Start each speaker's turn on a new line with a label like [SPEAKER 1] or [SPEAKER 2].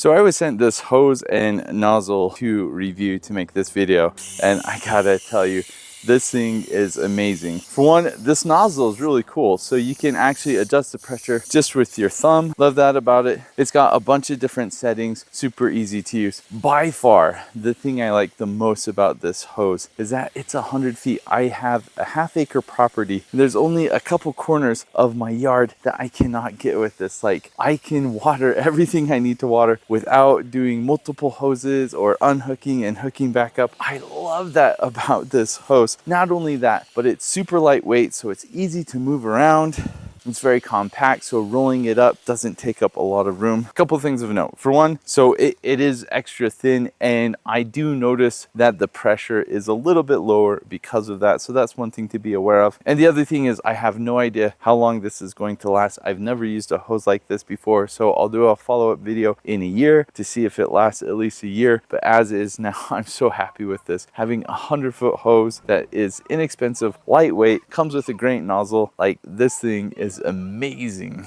[SPEAKER 1] So I was sent this hose and nozzle to review to make this video, and I gotta tell you, this thing is amazing. For one, this nozzle is really cool. So you can actually adjust the pressure just with your thumb. Love that about it. It's got a bunch of different settings, super easy to use. By far, the thing I like the most about this hose is that it's 100 feet. I have a half-acre property, and there's only a couple corners of my yard that I cannot get with this. Like, I can water everything I need to water without doing multiple hoses or unhooking and hooking back up. I love that about this hose. Not only that, but it's super lightweight, so it's easy to move around. It's very compact, so rolling it up doesn't take up a lot of room. A couple things of note. For one, so it is extra thin, and I do notice that the pressure is a little bit lower because of that. So that's one thing to be aware of. And the other thing is I have no idea how long this is going to last. I've never used a hose like this before, so I'll do a follow-up video in a year to see if it lasts at least a year. But as is now, I'm so happy with this. Having a 100-foot hose that is inexpensive, lightweight, comes with a great nozzle. Like, this thing is amazing.